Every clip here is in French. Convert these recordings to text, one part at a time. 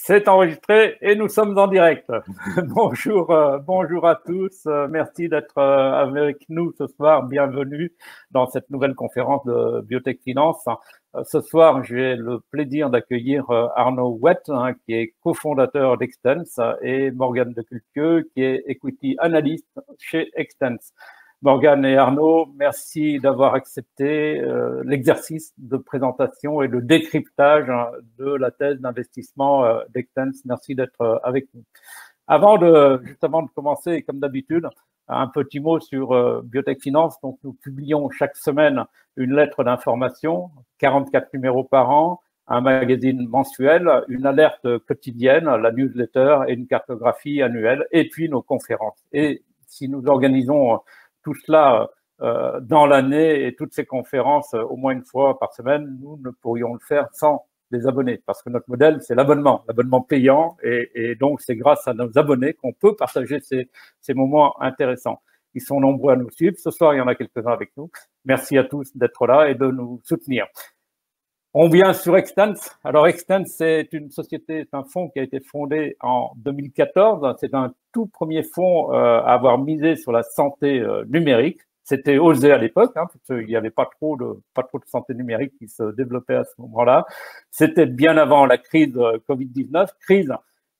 C'est enregistré et nous sommes en direct. Bonjour, bonjour à tous. Merci d'être avec nous ce soir. Bienvenue dans cette nouvelle conférence de Biotech Finance. Ce soir, j'ai le plaisir d'accueillir Arnaud Wett, qui est cofondateur d'Extense, et Morgane Deculquieu, qui est Equity Analyst chez Extense. Morgane et Arnaud, merci d'avoir accepté l'exercice de présentation et de décryptage de la thèse d'investissement d'Extense. Merci d'être avec nous. Juste avant de commencer, comme d'habitude, un petit mot sur Biotech Finance. Donc, nous publions chaque semaine une lettre d'information, 44 numéros par an, un magazine mensuel, une alerte quotidienne, la newsletter et une cartographie annuelle, et puis nos conférences. Et si nous organisons tout cela dans l'année et toutes ces conférences au moins une fois par semaine, nous ne pourrions le faire sans les abonnés, parce que notre modèle, c'est l'abonnement payant, et donc c'est grâce à nos abonnés qu'on peut partager ces moments intéressants. Ils sont nombreux à nous suivre. Ce soir, il y en a quelques-uns avec nous. Merci à tous d'être là et de nous soutenir. On vient sur Extense. Alors, Extense, c'est une société, c'est un fonds qui a été fondé en 2014. C'est un tout premier fonds à avoir misé sur la santé numérique. C'était osé à l'époque, parce qu'il n'y avait pas trop de santé numérique qui se développait à ce moment-là. C'était bien avant la crise Covid-19, crise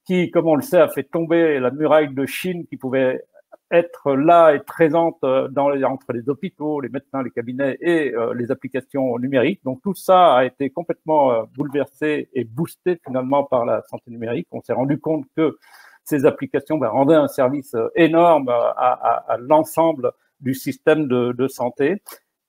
qui, comme on le sait, a fait tomber la muraille de Chine qui pouvait être là et présente entre les hôpitaux, les médecins, les cabinets et les applications numériques. Donc tout ça a été complètement bouleversé et boosté finalement par la santé numérique. On s'est rendu compte que ces applications rendaient un service énorme à l'ensemble du système de santé.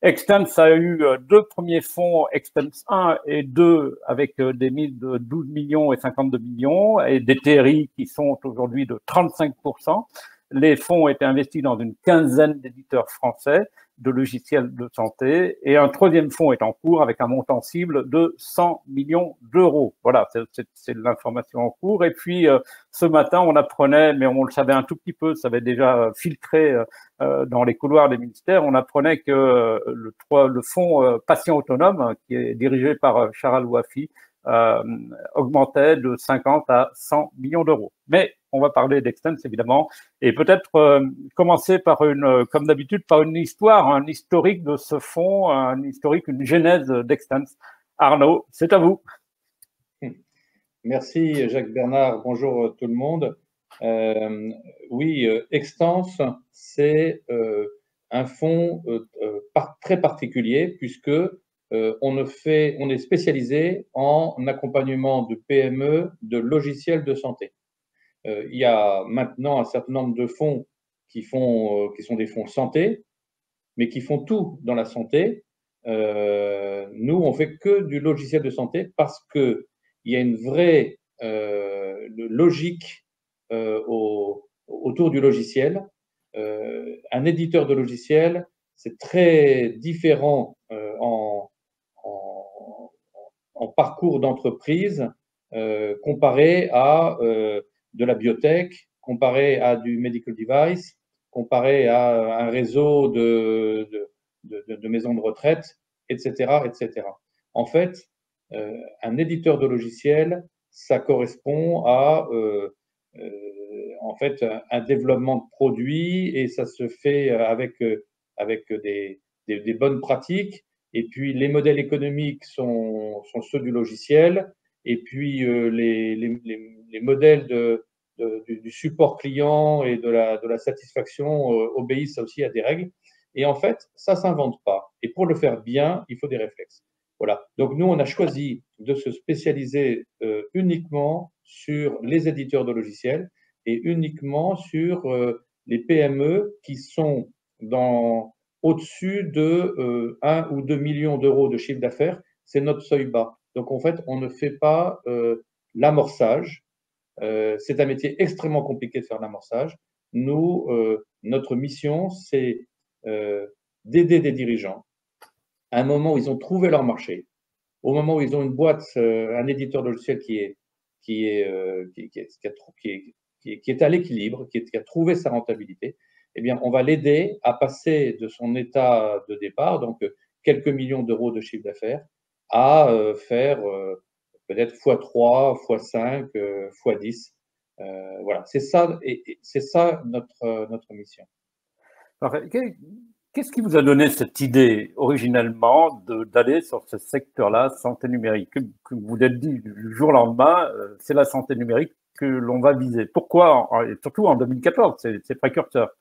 Extense a eu deux premiers fonds, Extense 1 et 2, avec des mises de 12 millions et 52 millions, et des TRI qui sont aujourd'hui de 35%. Les fonds ont été investis dans une quinzaine d'éditeurs français de logiciels de santé, et un troisième fonds est en cours avec un montant cible de 100 millions d'euros. Voilà, c'est l'information en cours. Et puis, ce matin, on apprenait, mais on le savait un tout petit peu, ça avait déjà filtré dans les couloirs des ministères, on apprenait que le fonds Patient Autonome, qui est dirigé par Charal Wafi, augmentait de 50 à 100 millions d'euros. Mais on va parler d'Extense, évidemment, et peut-être commencer par comme d'habitude, par une histoire, un historique de ce fonds, une genèse d'Extense. Arnaud, c'est à vous. Merci Jacques Bernard, bonjour tout le monde. Oui, Extense, c'est un fonds très particulier puisque on est spécialisé en accompagnement de PME de logiciels de santé. Il y a maintenant un certain nombre de fonds qui sont des fonds santé, mais qui font tout dans la santé. Nous, on fait que du logiciel de santé parce que il y a une vraie logique autour du logiciel. Un éditeur de logiciel, c'est très différent en parcours d'entreprise comparé à de la biotech, comparé à du medical device, comparé à un réseau de maisons de retraite, etc., etc. En fait, un éditeur de logiciel, ça correspond à en fait un développement de produits, et ça se fait avec des bonnes pratiques. Et puis les modèles économiques sont ceux du logiciel. Et puis les modèles du support client et de la satisfaction obéissent aussi à des règles. Et en fait, ça ne s'invente pas. Et pour le faire bien, il faut des réflexes. Voilà. Donc nous, on a choisi de se spécialiser uniquement sur les éditeurs de logiciels et uniquement sur les PME qui sont au-dessus de 1 ou 2 millions d'euros de chiffre d'affaires. C'est notre seuil bas. Donc en fait, on ne fait pas l'amorçage. C'est un métier extrêmement compliqué de faire l'amorçage. Nous, notre mission, c'est d'aider des dirigeants à un moment où ils ont trouvé leur marché, au moment où ils ont une boîte, un éditeur de logiciel qui est à l'équilibre, qui a trouvé sa rentabilité. Eh bien, on va l'aider à passer de son état de départ, donc quelques millions d'euros de chiffre d'affaires, à faire peut-être x3, x5, x10. Voilà, c'est ça, c'est ça notre mission. Qu'est-ce qui vous a donné cette idée originellement d'aller sur ce secteur-là, santé numérique, que vous vous êtes dit du jour au lendemain, c'est la santé numérique que l'on va viser. Pourquoi, et surtout en 2014, c'est précurseur.